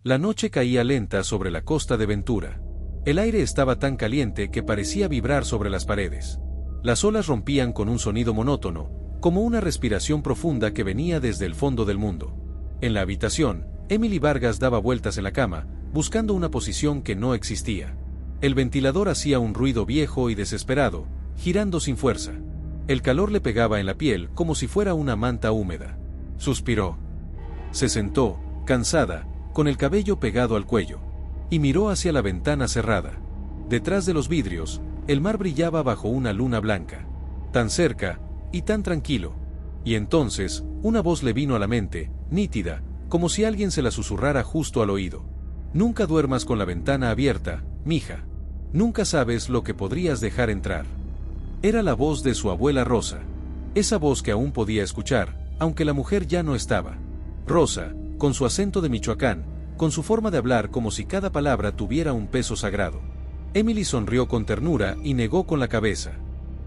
La noche caía lenta sobre la costa de Ventura. El aire estaba tan caliente que parecía vibrar sobre las paredes. Las olas rompían con un sonido monótono, como una respiración profunda que venía desde el fondo del mundo. En la habitación, Emily Vargas daba vueltas en la cama, buscando una posición que no existía. El ventilador hacía un ruido viejo y desesperado, girando sin fuerza. El calor le pegaba en la piel como si fuera una manta húmeda. Suspiró. Se sentó, cansada, con el cabello pegado al cuello, y miró hacia la ventana cerrada. Detrás de los vidrios, el mar brillaba bajo una luna blanca. Tan cerca, y tan tranquilo. Y entonces, una voz le vino a la mente, nítida, como si alguien se la susurrara justo al oído. Nunca duermas con la ventana abierta, mija. Nunca sabes lo que podrías dejar entrar. Era la voz de su abuela Rosa. Esa voz que aún podía escuchar, aunque la mujer ya no estaba. Rosa, con su acento de Michoacán, con su forma de hablar como si cada palabra tuviera un peso sagrado. Emily sonrió con ternura y negó con la cabeza.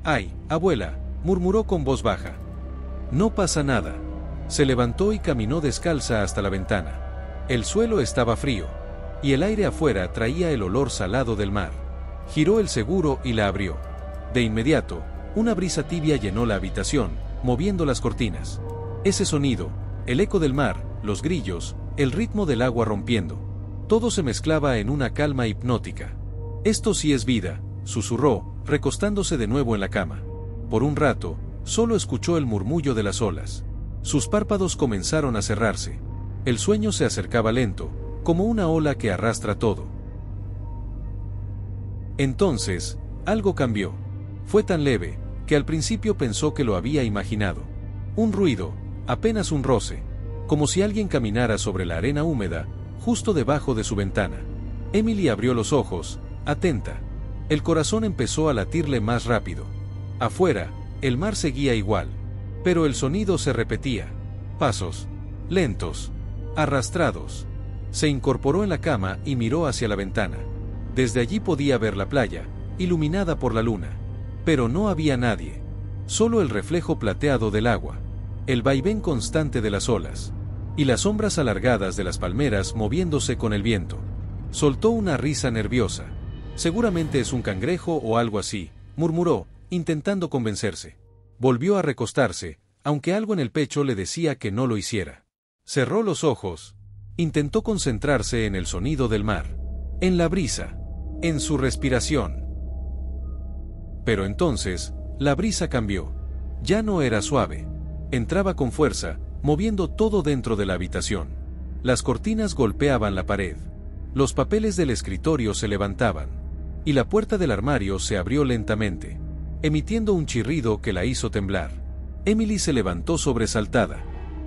«Ay, abuela», murmuró con voz baja. «No pasa nada». Se levantó y caminó descalza hasta la ventana. El suelo estaba frío, y el aire afuera traía el olor salado del mar. Giró el seguro y la abrió. De inmediato, una brisa tibia llenó la habitación, moviendo las cortinas. Ese sonido, el eco del mar, los grillos, el ritmo del agua rompiendo. Todo se mezclaba en una calma hipnótica. «Esto sí es vida», susurró, recostándose de nuevo en la cama. Por un rato, solo escuchó el murmullo de las olas. Sus párpados comenzaron a cerrarse. El sueño se acercaba lento, como una ola que arrastra todo. Entonces, algo cambió. Fue tan leve, que al principio pensó que lo había imaginado. Un ruido, apenas un roce, como si alguien caminara sobre la arena húmeda, justo debajo de su ventana. Emily abrió los ojos, atenta. El corazón empezó a latirle más rápido. Afuera, el mar seguía igual, pero el sonido se repetía. Pasos, lentos, arrastrados. Se incorporó en la cama y miró hacia la ventana. Desde allí podía ver la playa, iluminada por la luna. Pero no había nadie. Solo el reflejo plateado del agua, el vaivén constante de las olas, y las sombras alargadas de las palmeras moviéndose con el viento. Soltó una risa nerviosa. «Seguramente es un cangrejo o algo así», murmuró, intentando convencerse. Volvió a recostarse, aunque algo en el pecho le decía que no lo hiciera. Cerró los ojos. Intentó concentrarse en el sonido del mar, en la brisa, en su respiración. Pero entonces, la brisa cambió. Ya no era suave. Entraba con fuerza, moviendo todo dentro de la habitación. Las cortinas golpeaban la pared. Los papeles del escritorio se levantaban. Y la puerta del armario se abrió lentamente, emitiendo un chirrido que la hizo temblar. Emily se levantó sobresaltada.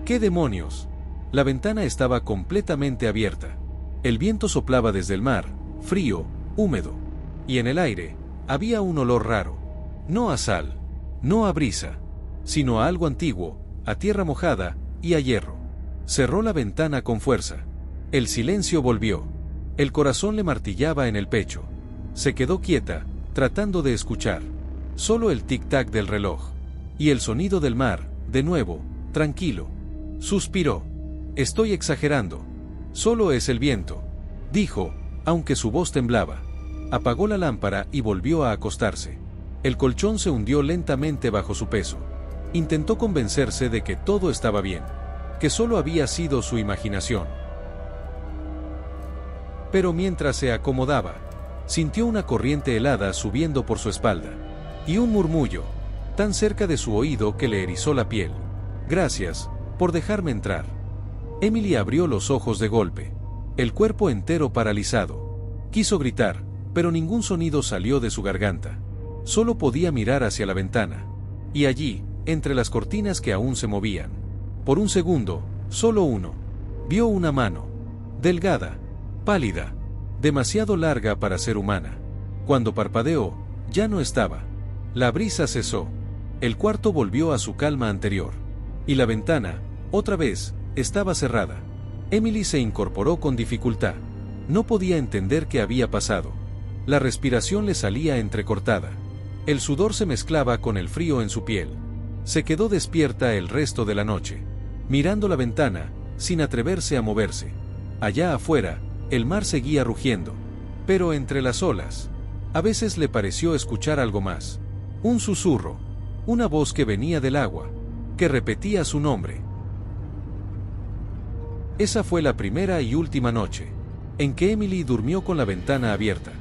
«¿Qué demonios?». La ventana estaba completamente abierta. El viento soplaba desde el mar, frío, húmedo. Y en el aire, había un olor raro. No a sal, no a brisa, sino a algo antiguo, a tierra mojada y a hierro. Cerró la ventana con fuerza. El silencio volvió. El corazón le martillaba en el pecho. Se quedó quieta, tratando de escuchar. Solo el tic-tac del reloj. Y el sonido del mar, de nuevo, tranquilo. Suspiró. «Estoy exagerando. Solo es el viento», dijo, aunque su voz temblaba. Apagó la lámpara y volvió a acostarse. El colchón se hundió lentamente bajo su peso. Intentó convencerse de que todo estaba bien, que solo había sido su imaginación. Pero mientras se acomodaba, sintió una corriente helada subiendo por su espalda. Y un murmullo, tan cerca de su oído que le erizó la piel. «Gracias, por dejarme entrar». Emily abrió los ojos de golpe, el cuerpo entero paralizado. Quiso gritar, pero ningún sonido salió de su garganta. Solo podía mirar hacia la ventana. Y allí, entre las cortinas que aún se movían, por un segundo, solo uno, vio una mano, delgada, pálida, demasiado larga para ser humana. Cuando parpadeó, ya no estaba. La brisa cesó. El cuarto volvió a su calma anterior. Y la ventana, otra vez, estaba cerrada. Emily se incorporó con dificultad. No podía entender qué había pasado. La respiración le salía entrecortada. El sudor se mezclaba con el frío en su piel. Se quedó despierta el resto de la noche, mirando la ventana, sin atreverse a moverse. Allá afuera, el mar seguía rugiendo. Pero entre las olas, a veces le pareció escuchar algo más. Un susurro. Una voz que venía del agua, que repetía su nombre. Esa fue la primera y última noche en que Emily durmió con la ventana abierta.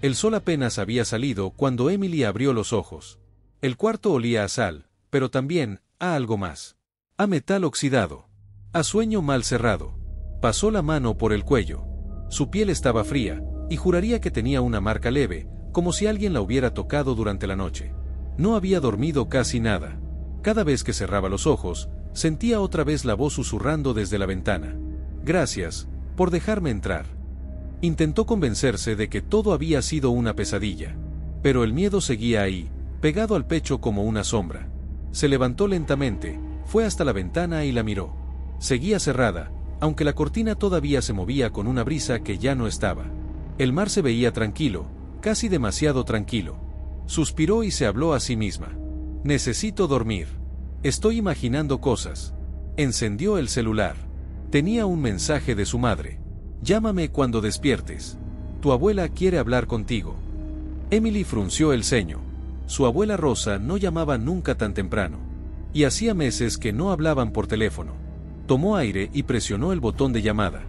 El sol apenas había salido cuando Emily abrió los ojos. El cuarto olía a sal, pero también a algo más. A metal oxidado. A sueño mal cerrado. Pasó la mano por el cuello. Su piel estaba fría, y juraría que tenía una marca leve, como si alguien la hubiera tocado durante la noche. No había dormido casi nada. Cada vez que cerraba los ojos, sentía otra vez la voz susurrando desde la ventana. Gracias por dejarme entrar. Intentó convencerse de que todo había sido una pesadilla. Pero el miedo seguía ahí, pegado al pecho como una sombra. Se levantó lentamente, fue hasta la ventana y la miró. Seguía cerrada, aunque la cortina todavía se movía con una brisa que ya no estaba. El mar se veía tranquilo, casi demasiado tranquilo. Suspiró y se habló a sí misma. Necesito dormir. Estoy imaginando cosas. Encendió el celular. Tenía un mensaje de su madre. Llámame cuando despiertes. Tu abuela quiere hablar contigo. Emily frunció el ceño. Su abuela Rosa no llamaba nunca tan temprano. Y hacía meses que no hablaban por teléfono. Tomó aire y presionó el botón de llamada.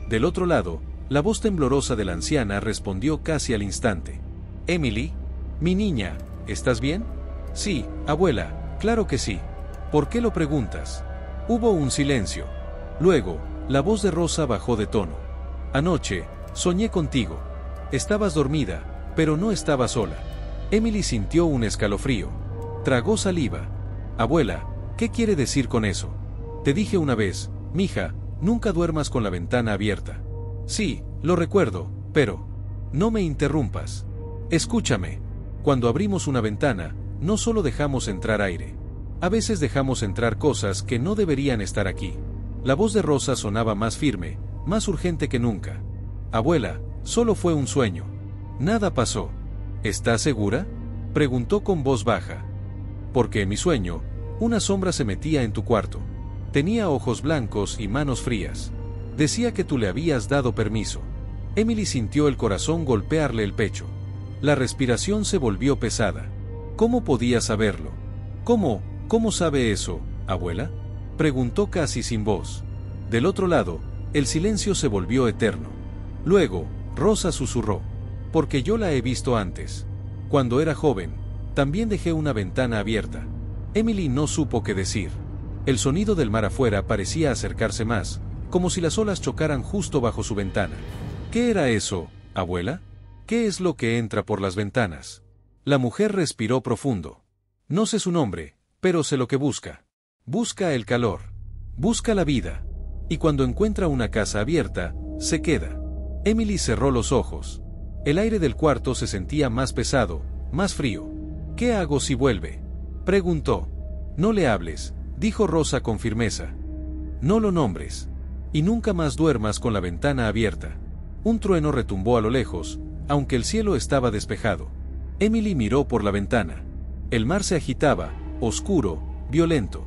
Del otro lado, la voz temblorosa de la anciana respondió casi al instante. Emily, mi niña, ¿estás bien? Sí, abuela, claro que sí. ¿Por qué lo preguntas? Hubo un silencio. Luego, la voz de Rosa bajó de tono. Anoche, soñé contigo. Estabas dormida, pero no estabas sola. Emily sintió un escalofrío. Tragó saliva. Abuela, ¿qué quiere decir con eso? Te dije una vez, mija, nunca duermas con la ventana abierta. Sí, lo recuerdo, pero... No me interrumpas. Escúchame. Cuando abrimos una ventana, no solo dejamos entrar aire. A veces dejamos entrar cosas que no deberían estar aquí. La voz de Rosa sonaba más firme, más urgente que nunca. Abuela, solo fue un sueño. Nada pasó. ¿Estás segura? Preguntó con voz baja. Porque en mi sueño, una sombra se metía en tu cuarto. Tenía ojos blancos y manos frías. Decía que tú le habías dado permiso. Emily sintió el corazón golpearle el pecho. La respiración se volvió pesada. ¿Cómo podía saberlo? ¿Cómo sabe eso, abuela? Preguntó casi sin voz. Del otro lado, el silencio se volvió eterno. Luego, Rosa susurró. Porque yo la he visto antes. Cuando era joven, también dejé una ventana abierta. Emily no supo qué decir. El sonido del mar afuera parecía acercarse más, como si las olas chocaran justo bajo su ventana. ¿Qué era eso, abuela? ¿Qué es lo que entra por las ventanas? La mujer respiró profundo. No sé su nombre, pero sé lo que busca. Busca el calor. Busca la vida. Y cuando encuentra una casa abierta, se queda. Emily cerró los ojos. El aire del cuarto se sentía más pesado, más frío. ¿Qué hago si vuelve? Preguntó. No le hables, dijo Rosa con firmeza. No lo nombres. Y nunca más duermas con la ventana abierta. Un trueno retumbó a lo lejos, aunque el cielo estaba despejado. Emily miró por la ventana. El mar se agitaba, oscuro, violento.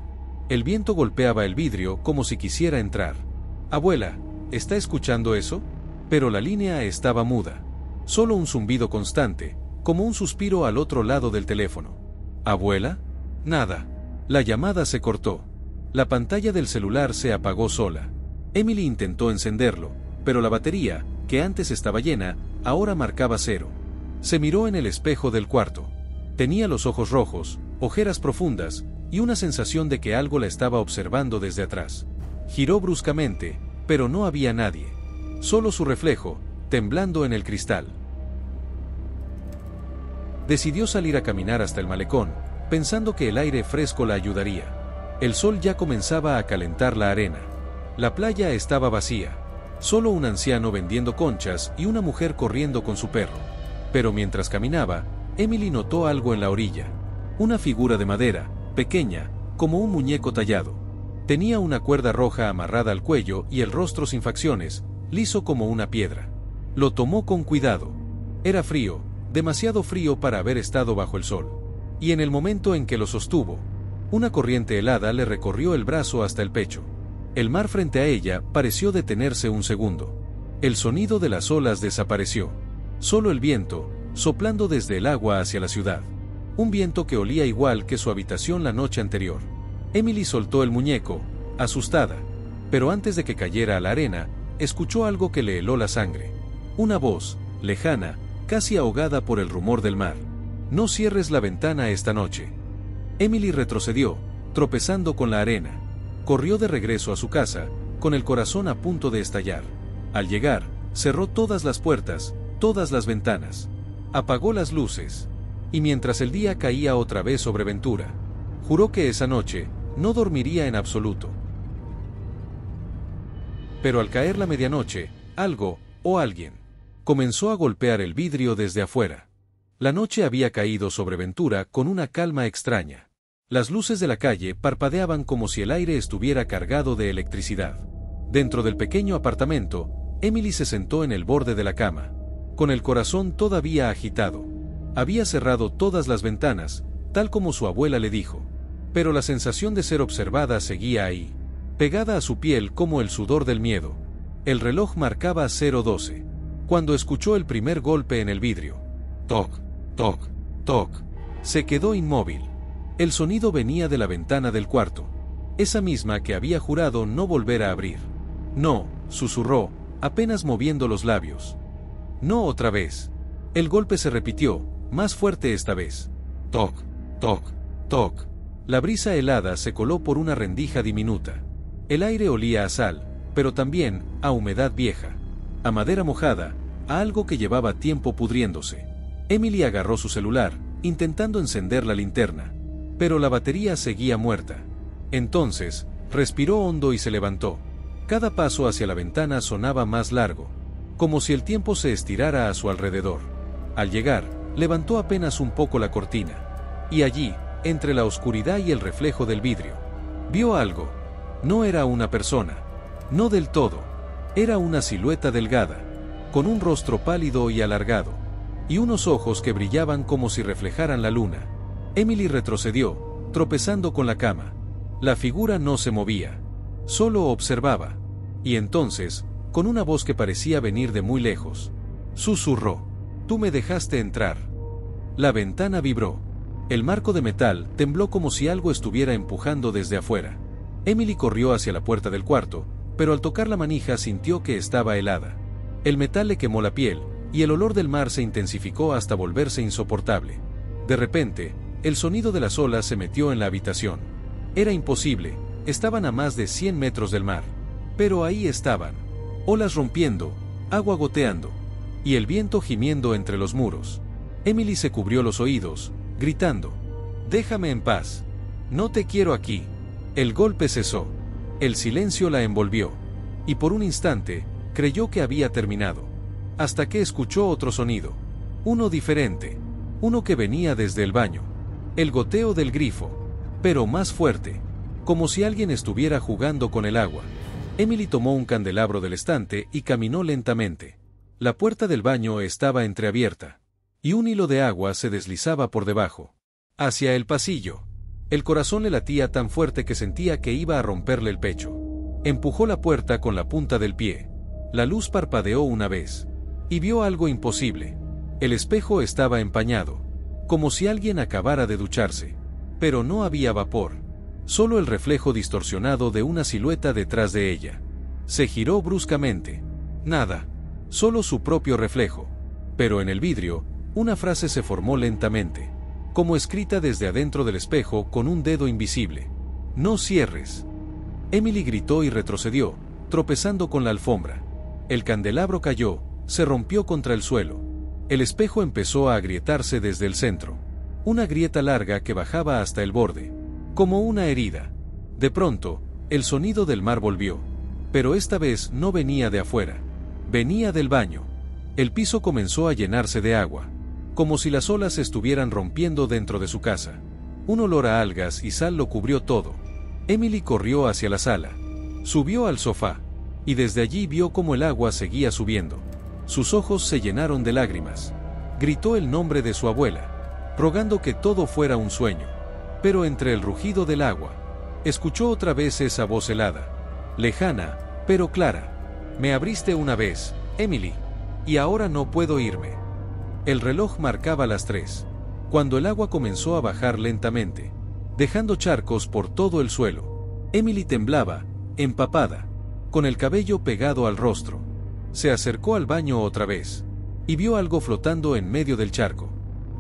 El viento golpeaba el vidrio como si quisiera entrar. Abuela, ¿está escuchando eso? Pero la línea estaba muda. Solo un zumbido constante, como un suspiro al otro lado del teléfono. ¿Abuela? Nada. La llamada se cortó. La pantalla del celular se apagó sola. Emily intentó encenderlo, pero la batería, que antes estaba llena, ahora marcaba 0. Se miró en el espejo del cuarto. Tenía los ojos rojos, ojeras profundas, y una sensación de que algo la estaba observando desde atrás. Giró bruscamente, pero no había nadie. Solo su reflejo, temblando en el cristal. Decidió salir a caminar hasta el malecón, pensando que el aire fresco la ayudaría. El sol ya comenzaba a calentar la arena. La playa estaba vacía. Solo un anciano vendiendo conchas y una mujer corriendo con su perro. Pero mientras caminaba, Emily notó algo en la orilla. Una figura de madera, pequeña, como un muñeco tallado. Tenía una cuerda roja amarrada al cuello y el rostro sin facciones, liso como una piedra. Lo tomó con cuidado. Era frío, demasiado frío para haber estado bajo el sol. Y en el momento en que lo sostuvo, una corriente helada le recorrió el brazo hasta el pecho. El mar frente a ella pareció detenerse un segundo. El sonido de las olas desapareció. Solo el viento, soplando desde el agua hacia la ciudad. Un viento que olía igual que su habitación la noche anterior. Emily soltó el muñeco, asustada. Pero antes de que cayera a la arena, escuchó algo que le heló la sangre. Una voz, lejana, casi ahogada por el rumor del mar. «No cierres la ventana esta noche». Emily retrocedió, tropezando con la arena. Corrió de regreso a su casa, con el corazón a punto de estallar. Al llegar, cerró todas las puertas, todas las ventanas. Apagó las luces. Y mientras el día caía otra vez sobre Ventura, juró que esa noche no dormiría en absoluto. Pero al caer la medianoche, algo, o alguien, comenzó a golpear el vidrio desde afuera. La noche había caído sobre Ventura con una calma extraña. Las luces de la calle parpadeaban como si el aire estuviera cargado de electricidad. Dentro del pequeño apartamento, Emily se sentó en el borde de la cama, con el corazón todavía agitado. Había cerrado todas las ventanas, tal como su abuela le dijo. Pero la sensación de ser observada seguía ahí, pegada a su piel como el sudor del miedo. El reloj marcaba 0:12, cuando escuchó el primer golpe en el vidrio. Toc, toc, toc. Se quedó inmóvil. El sonido venía de la ventana del cuarto, esa misma que había jurado no volver a abrir. «No», susurró, apenas moviendo los labios. «No otra vez». El golpe se repitió, más fuerte esta vez. Toc, toc, toc. La brisa helada se coló por una rendija diminuta. El aire olía a sal, pero también a humedad vieja, a madera mojada, a algo que llevaba tiempo pudriéndose. Emily agarró su celular, intentando encender la linterna, pero la batería seguía muerta. Entonces, respiró hondo y se levantó. Cada paso hacia la ventana sonaba más largo, como si el tiempo se estirara a su alrededor. Al llegar, levantó apenas un poco la cortina. Y allí, entre la oscuridad y el reflejo del vidrio, vio algo. No era una persona. No del todo. Era una silueta delgada, con un rostro pálido y alargado, y unos ojos que brillaban como si reflejaran la luna. Emily retrocedió, tropezando con la cama. La figura no se movía. Solo observaba. Y entonces, con una voz que parecía venir de muy lejos, susurró: «Tú me dejaste entrar». La ventana vibró. El marco de metal tembló como si algo estuviera empujando desde afuera. Emily corrió hacia la puerta del cuarto, pero al tocar la manija sintió que estaba helada. El metal le quemó la piel, y el olor del mar se intensificó hasta volverse insoportable. De repente, el sonido de las olas se metió en la habitación. Era imposible, estaban a más de 100 metros del mar. Pero ahí estaban. Olas rompiendo, agua goteando, y el viento gimiendo entre los muros. Emily se cubrió los oídos, gritando: «Déjame en paz. No te quiero aquí». El golpe cesó. El silencio la envolvió. Y por un instante, creyó que había terminado. Hasta que escuchó otro sonido. Uno diferente. Uno que venía desde el baño. El goteo del grifo. Pero más fuerte. Como si alguien estuviera jugando con el agua. Emily tomó un candelabro del estante y caminó lentamente. La puerta del baño estaba entreabierta. Y un hilo de agua se deslizaba por debajo. Hacia el pasillo. El corazón le latía tan fuerte que sentía que iba a romperle el pecho. Empujó la puerta con la punta del pie. La luz parpadeó una vez. Y vio algo imposible. El espejo estaba empañado, como si alguien acabara de ducharse. Pero no había vapor. Solo el reflejo distorsionado de una silueta detrás de ella. Se giró bruscamente. Nada. Solo su propio reflejo. Pero en el vidrio, una frase se formó lentamente, como escrita desde adentro del espejo con un dedo invisible. «No cierres». Emily gritó y retrocedió, tropezando con la alfombra. El candelabro cayó, se rompió contra el suelo. El espejo empezó a agrietarse desde el centro. Una grieta larga que bajaba hasta el borde, como una herida. De pronto, el sonido del mar volvió. Pero esta vez no venía de afuera. Venía del baño. El piso comenzó a llenarse de agua, como si las olas estuvieran rompiendo dentro de su casa. Un olor a algas y sal lo cubrió todo. Emily corrió hacia la sala. Subió al sofá. Y desde allí vio cómo el agua seguía subiendo. Sus ojos se llenaron de lágrimas. Gritó el nombre de su abuela, rogando que todo fuera un sueño. Pero entre el rugido del agua, escuchó otra vez esa voz helada. lejana, pero clara. Me abriste una vez, Emily. Y ahora no puedo irme. El reloj marcaba las 3, cuando el agua comenzó a bajar lentamente, dejando charcos por todo el suelo. Emily temblaba, empapada, con el cabello pegado al rostro. Se acercó al baño otra vez, y vio algo flotando en medio del charco.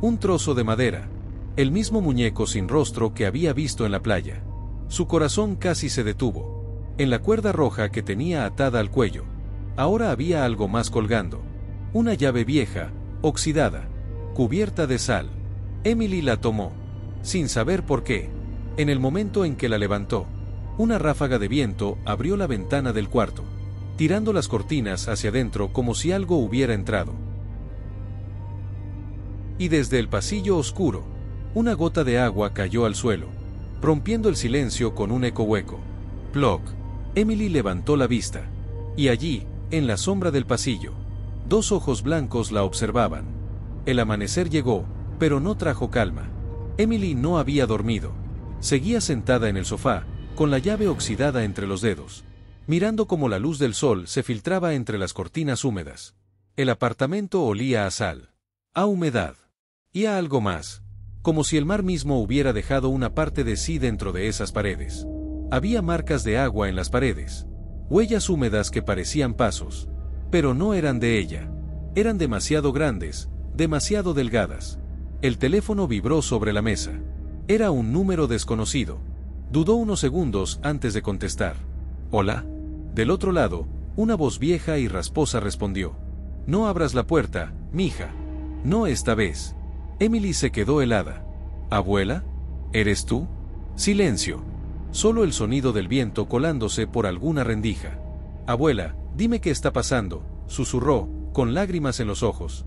Un trozo de madera, el mismo muñeco sin rostro que había visto en la playa. Su corazón casi se detuvo. En la cuerda roja que tenía atada al cuello, ahora había algo más colgando. Una llave vieja, oxidada, cubierta de sal. Emily la tomó, sin saber por qué. En el momento en que la levantó, una ráfaga de viento abrió la ventana del cuarto, tirando las cortinas hacia adentro como si algo hubiera entrado. Y desde el pasillo oscuro, una gota de agua cayó al suelo, rompiendo el silencio con un eco hueco. Ploc. Emily levantó la vista. Y allí, en la sombra del pasillo, 2 ojos blancos la observaban. El amanecer llegó, pero no trajo calma. Emily no había dormido. Seguía sentada en el sofá, con la llave oxidada entre los dedos, mirando cómo la luz del sol se filtraba entre las cortinas húmedas. El apartamento olía a sal, a humedad, y a algo más, como si el mar mismo hubiera dejado una parte de sí dentro de esas paredes. Había marcas de agua en las paredes, huellas húmedas que parecían pasos, pero no eran de ella. Eran demasiado grandes, demasiado delgadas. El teléfono vibró sobre la mesa. Era un número desconocido. Dudó unos segundos antes de contestar. ¿Hola? Del otro lado, una voz vieja y rasposa respondió. No abras la puerta, mija. No esta vez. Emily se quedó helada. ¿Abuela? ¿Eres tú? Silencio. Solo el sonido del viento colándose por alguna rendija. Abuela, dime qué está pasando, susurró, con lágrimas en los ojos.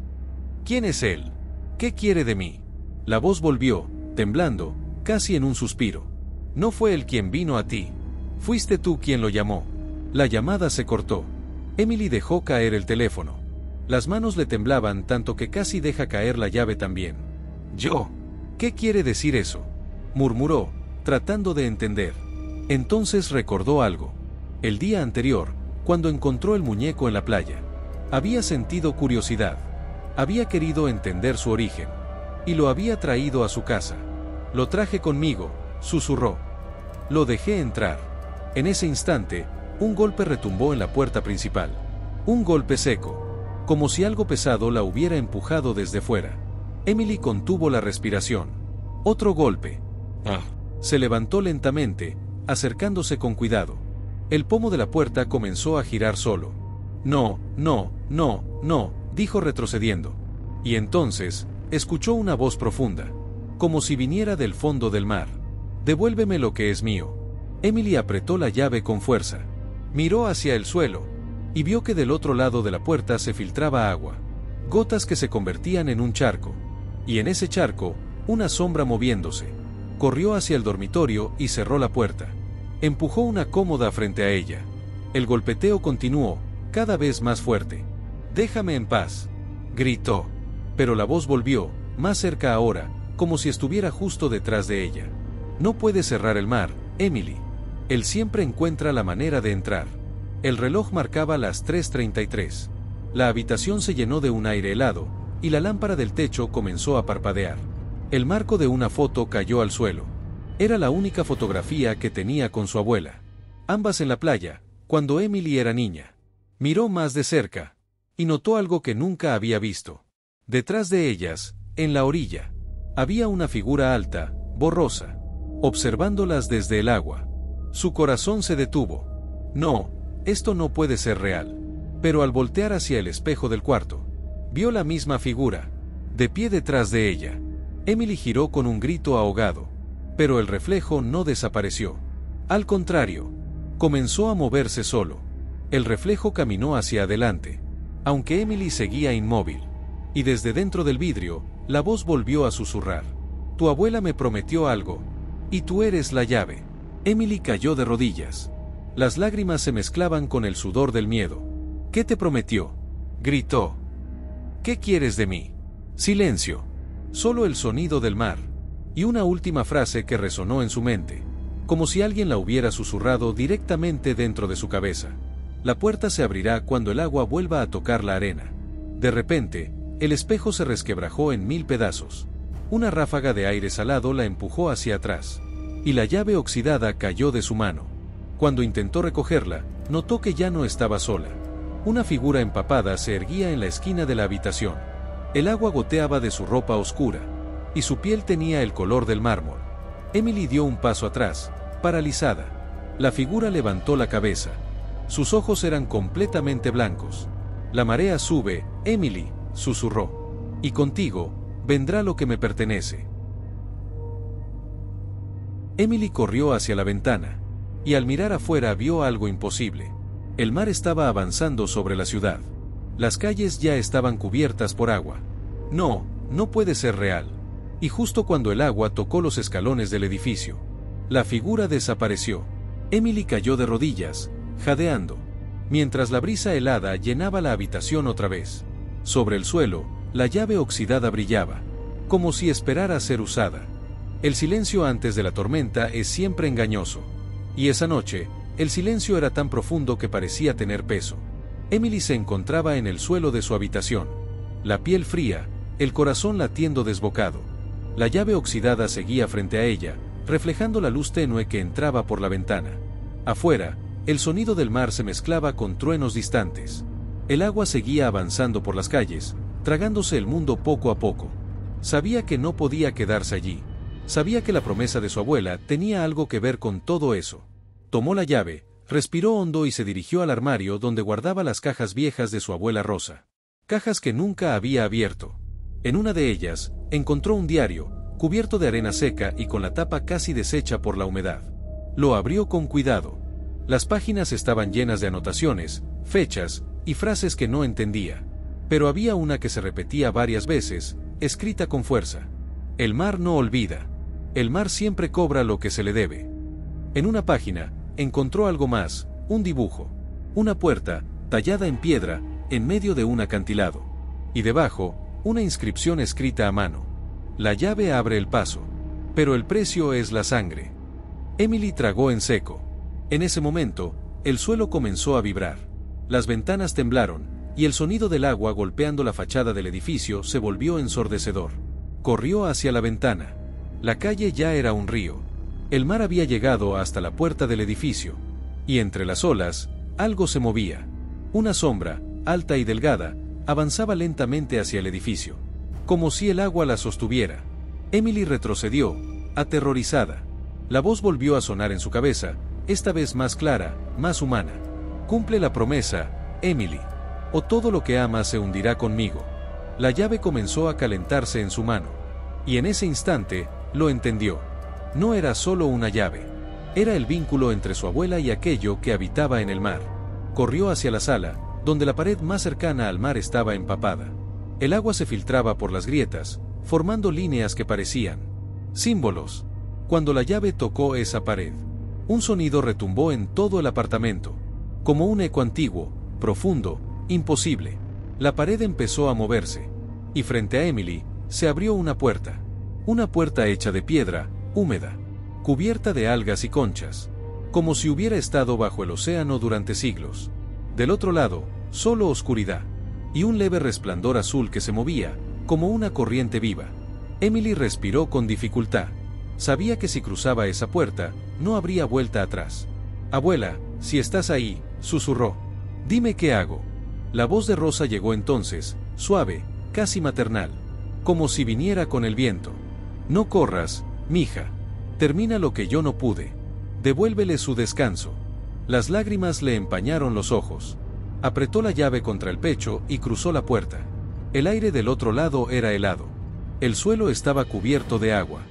¿Quién es él? ¿Qué quiere de mí? La voz volvió, temblando, casi en un suspiro. No fue él quien vino a ti. Fuiste tú quien lo llamó. La llamada se cortó. Emily dejó caer el teléfono. Las manos le temblaban tanto que casi deja caer la llave también. ¿Yo? ¿Qué quiere decir eso? Murmuró, tratando de entender. Entonces recordó algo. El día anterior, cuando encontró el muñeco en la playa, había sentido curiosidad. Había querido entender su origen. Y lo había traído a su casa. Lo traje conmigo, susurró. Lo dejé entrar. En ese instante, un golpe retumbó en la puerta principal. Un golpe seco, como si algo pesado la hubiera empujado desde fuera. Emily contuvo la respiración. Otro golpe. Se levantó lentamente, acercándose con cuidado. El pomo de la puerta comenzó a girar solo. No, no, no, no, dijo retrocediendo. Y entonces, escuchó una voz profunda, como si viniera del fondo del mar. Devuélveme lo que es mío. Emily apretó la llave con fuerza. Miró hacia el suelo, y vio que del otro lado de la puerta se filtraba agua. Gotas que se convertían en un charco. Y en ese charco, una sombra moviéndose. Corrió hacia el dormitorio y cerró la puerta. Empujó una cómoda frente a ella. El golpeteo continuó, cada vez más fuerte. «Déjame en paz», gritó. Pero la voz volvió, más cerca ahora, como si estuviera justo detrás de ella. «No puedes cerrar el mar, Emily. Él siempre encuentra la manera de entrar». El reloj marcaba las 3:33. La habitación se llenó de un aire helado, y la lámpara del techo comenzó a parpadear. El marco de una foto cayó al suelo. Era la única fotografía que tenía con su abuela. Ambas en la playa, cuando Emily era niña. Miró más de cerca, y notó algo que nunca había visto. Detrás de ellas, en la orilla, había una figura alta, borrosa, observándolas desde el agua. Su corazón se detuvo. No, esto no puede ser real. Pero al voltear hacia el espejo del cuarto, vio la misma figura, de pie detrás de ella. Emily giró con un grito ahogado, pero el reflejo no desapareció. Al contrario, comenzó a moverse solo. El reflejo caminó hacia adelante, aunque Emily seguía inmóvil. Y desde dentro del vidrio, la voz volvió a susurrar. Tu abuela me prometió algo, y tú eres la llave. Emily cayó de rodillas. Las lágrimas se mezclaban con el sudor del miedo. ¿Qué te prometió?, gritó. ¿Qué quieres de mí? Silencio. Solo el sonido del mar. Y una última frase que resonó en su mente. como si alguien la hubiera susurrado directamente dentro de su cabeza. La puerta se abrirá cuando el agua vuelva a tocar la arena. De repente, el espejo se resquebrajó en 1000 pedazos. Una ráfaga de aire salado la empujó hacia atrás, y la llave oxidada cayó de su mano. Cuando intentó recogerla, notó que ya no estaba sola. Una figura empapada se erguía en la esquina de la habitación. El agua goteaba de su ropa oscura, y su piel tenía el color del mármol. Emily dio un paso atrás, paralizada. La figura levantó la cabeza. Sus ojos eran completamente blancos. «La marea sube, Emily», susurró. «Y contigo, vendrá lo que me pertenece». Emily corrió hacia la ventana, y al mirar afuera vio algo imposible. El mar estaba avanzando sobre la ciudad. Las calles ya estaban cubiertas por agua. No, no puede ser real. Y justo cuando el agua tocó los escalones del edificio, la figura desapareció. Emily cayó de rodillas, jadeando, mientras la brisa helada llenaba la habitación otra vez. Sobre el suelo, la llave oxidada brillaba, como si esperara ser usada. El silencio antes de la tormenta es siempre engañoso. Y esa noche, el silencio era tan profundo que parecía tener peso. Emily se encontraba en el suelo de su habitación, la piel fría, el corazón latiendo desbocado. La llave oxidada seguía frente a ella, reflejando la luz tenue que entraba por la ventana. Afuera, el sonido del mar se mezclaba con truenos distantes. El agua seguía avanzando por las calles, tragándose el mundo poco a poco. Sabía que no podía quedarse allí. Sabía que la promesa de su abuela tenía algo que ver con todo eso. Tomó la llave, respiró hondo y se dirigió al armario donde guardaba las cajas viejas de su abuela Rosa. Cajas que nunca había abierto. En una de ellas, encontró un diario, cubierto de arena seca y con la tapa casi deshecha por la humedad. Lo abrió con cuidado. Las páginas estaban llenas de anotaciones, fechas y frases que no entendía. Pero había una que se repetía varias veces, escrita con fuerza. El mar no olvida. El mar siempre cobra lo que se le debe. En una página, encontró algo más, un dibujo. Una puerta, tallada en piedra, en medio de un acantilado. Y debajo, una inscripción escrita a mano. La llave abre el paso. Pero el precio es la sangre. Emily tragó en seco. En ese momento, el suelo comenzó a vibrar. Las ventanas temblaron, y el sonido del agua golpeando la fachada del edificio se volvió ensordecedor. Corrió hacia la ventana. La calle ya era un río. El mar había llegado hasta la puerta del edificio. Y entre las olas, algo se movía. Una sombra, alta y delgada, avanzaba lentamente hacia el edificio, como si el agua la sostuviera. Emily retrocedió, aterrorizada. La voz volvió a sonar en su cabeza, esta vez más clara, más humana. Cumple la promesa, Emily, o todo lo que amas se hundirá conmigo. La llave comenzó a calentarse en su mano. Y en ese instante, lo entendió. No era solo una llave. Era el vínculo entre su abuela y aquello que habitaba en el mar. Corrió hacia la sala, donde la pared más cercana al mar estaba empapada. El agua se filtraba por las grietas, formando líneas que parecían símbolos. Cuando la llave tocó esa pared, un sonido retumbó en todo el apartamento, como un eco antiguo, profundo, imposible. La pared empezó a moverse, y frente a Emily, se abrió una puerta hecha de piedra, húmeda, cubierta de algas y conchas, como si hubiera estado bajo el océano durante siglos. Del otro lado, solo oscuridad, y un leve resplandor azul que se movía, como una corriente viva. Emily respiró con dificultad. Sabía que si cruzaba esa puerta, no habría vuelta atrás. «Abuela, si estás ahí», susurró. «Dime qué hago». La voz de Rosa llegó entonces, suave, casi maternal, como si viniera con el viento. «No corras, mija. Termina lo que yo no pude. Devuélvele su descanso». Las lágrimas le empañaron los ojos. Apretó la llave contra el pecho y cruzó la puerta. El aire del otro lado era helado. El suelo estaba cubierto de agua.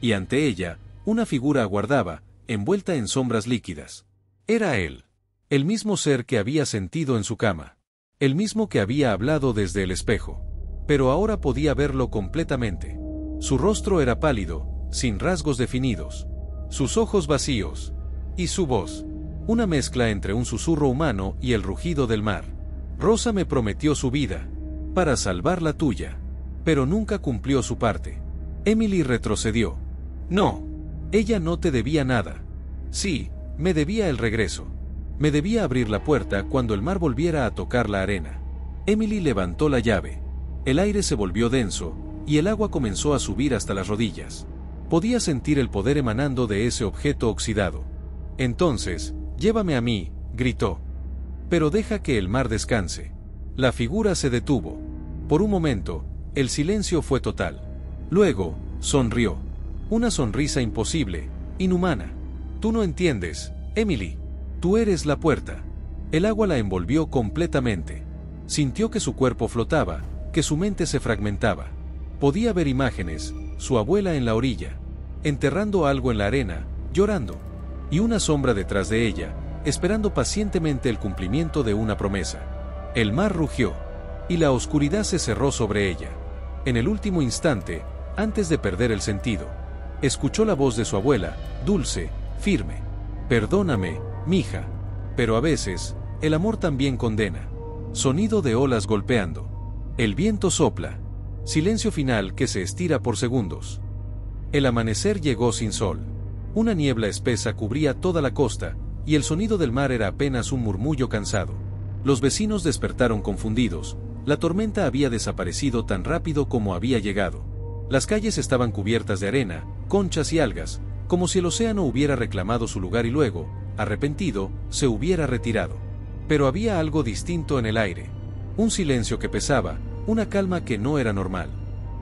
Y ante ella, una figura aguardaba, envuelta en sombras líquidas. Era él. El mismo ser que había sentido en su cama. El mismo que había hablado desde el espejo. Pero ahora podía verlo completamente. Su rostro era pálido, sin rasgos definidos. Sus ojos vacíos. Y su voz. Una mezcla entre un susurro humano y el rugido del mar. Rosa me prometió su vida, para salvar la tuya. Pero nunca cumplió su parte. Emily retrocedió. No. Ella no te debía nada. Sí, me debía el regreso. Me debía abrir la puerta cuando el mar volviera a tocar la arena. Emily levantó la llave. El aire se volvió denso, y el agua comenzó a subir hasta las rodillas. Podía sentir el poder emanando de ese objeto oxidado. Entonces, llévame a mí, gritó. Pero deja que el mar descanse. La figura se detuvo. Por un momento, el silencio fue total. Luego, sonrió. Una sonrisa imposible, inhumana. Tú no entiendes, Emily. Tú eres la puerta. El agua la envolvió completamente. Sintió que su cuerpo flotaba, que su mente se fragmentaba. Podía ver imágenes, su abuela en la orilla, enterrando algo en la arena, llorando, y una sombra detrás de ella, esperando pacientemente el cumplimiento de una promesa. El mar rugió, y la oscuridad se cerró sobre ella. En el último instante, antes de perder el sentido, escuchó la voz de su abuela, dulce, firme. Perdóname, mija. Pero a veces, el amor también condena. Sonido de olas golpeando. El viento sopla. Silencio final que se estira por segundos. El amanecer llegó sin sol. Una niebla espesa cubría toda la costa, y el sonido del mar era apenas un murmullo cansado. Los vecinos despertaron confundidos. La tormenta había desaparecido tan rápido como había llegado. Las calles estaban cubiertas de arena, conchas y algas, como si el océano hubiera reclamado su lugar y luego, arrepentido, se hubiera retirado. Pero había algo distinto en el aire. Un silencio que pesaba, una calma que no era normal.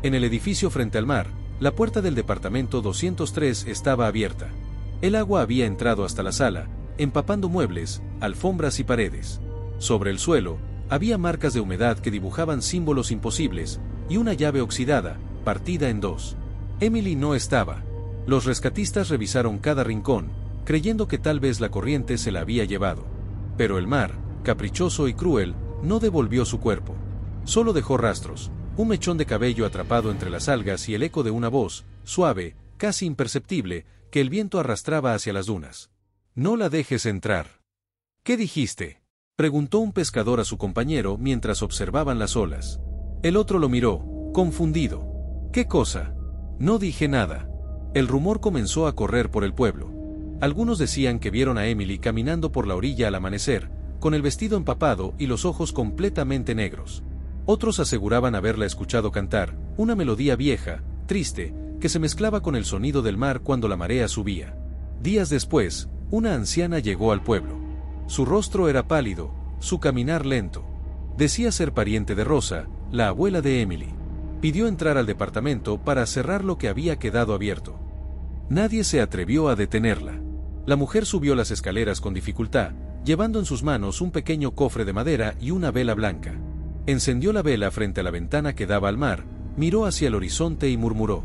En el edificio frente al mar, la puerta del departamento 203 estaba abierta. El agua había entrado hasta la sala, empapando muebles, alfombras y paredes. Sobre el suelo, había marcas de humedad que dibujaban símbolos imposibles, y una llave oxidada, partida en dos. Emily no estaba. Los rescatistas revisaron cada rincón, creyendo que tal vez la corriente se la había llevado. Pero el mar, caprichoso y cruel, no devolvió su cuerpo. Solo dejó rastros, un mechón de cabello atrapado entre las algas y el eco de una voz, suave, casi imperceptible, que el viento arrastraba hacia las dunas. «No la dejes entrar». «¿Qué dijiste?», preguntó un pescador a su compañero mientras observaban las olas. El otro lo miró, confundido. «¿Qué cosa?». «No dije nada». El rumor comenzó a correr por el pueblo. Algunos decían que vieron a Emily caminando por la orilla al amanecer, con el vestido empapado y los ojos completamente negros. Otros aseguraban haberla escuchado cantar, una melodía vieja, triste, que se mezclaba con el sonido del mar cuando la marea subía. Días después, una anciana llegó al pueblo. Su rostro era pálido, su caminar lento. Decía ser pariente de Rosa, la abuela de Emily. Pidió entrar al departamento para cerrar lo que había quedado abierto. Nadie se atrevió a detenerla. La mujer subió las escaleras con dificultad, llevando en sus manos un pequeño cofre de madera y una vela blanca. Encendió la vela frente a la ventana que daba al mar, miró hacia el horizonte y murmuró: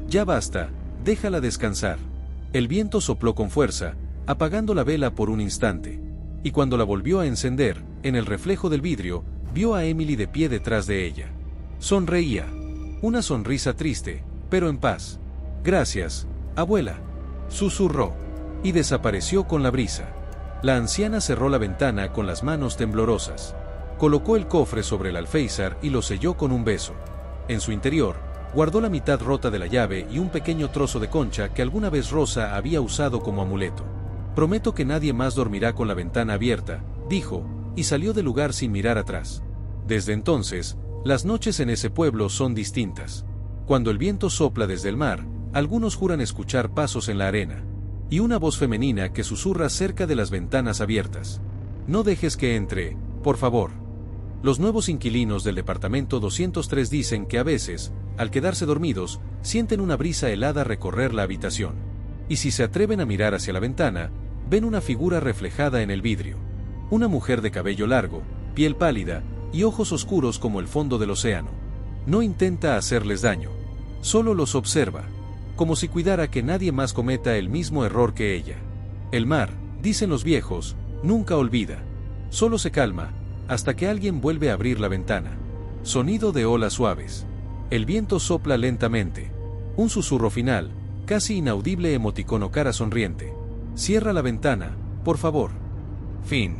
«Ya basta, déjala descansar». El viento sopló con fuerza, apagando la vela por un instante. Y cuando la volvió a encender, en el reflejo del vidrio, vio a Emily de pie detrás de ella. Sonreía. Una sonrisa triste, pero en paz. «Gracias, abuela», susurró, y desapareció con la brisa. La anciana cerró la ventana con las manos temblorosas. Colocó el cofre sobre el alféizar y lo selló con un beso. En su interior, guardó la mitad rota de la llave y un pequeño trozo de concha que alguna vez Rosa había usado como amuleto. «Prometo que nadie más dormirá con la ventana abierta», dijo, y salió del lugar sin mirar atrás. Desde entonces, las noches en ese pueblo son distintas. Cuando el viento sopla desde el mar, algunos juran escuchar pasos en la arena. Y una voz femenina que susurra cerca de las ventanas abiertas. «No dejes que entre, por favor». Los nuevos inquilinos del departamento 203 dicen que a veces, al quedarse dormidos, sienten una brisa helada recorrer la habitación. Y si se atreven a mirar hacia la ventana, ven una figura reflejada en el vidrio. Una mujer de cabello largo, piel pálida, y ojos oscuros como el fondo del océano. No intenta hacerles daño. Solo los observa, como si cuidara que nadie más cometa el mismo error que ella. El mar, dicen los viejos, nunca olvida. Solo se calma, hasta que alguien vuelve a abrir la ventana. Sonido de olas suaves. El viento sopla lentamente. Un susurro final, casi inaudible emoticono cara sonriente. «Cierra la ventana, por favor». Fin.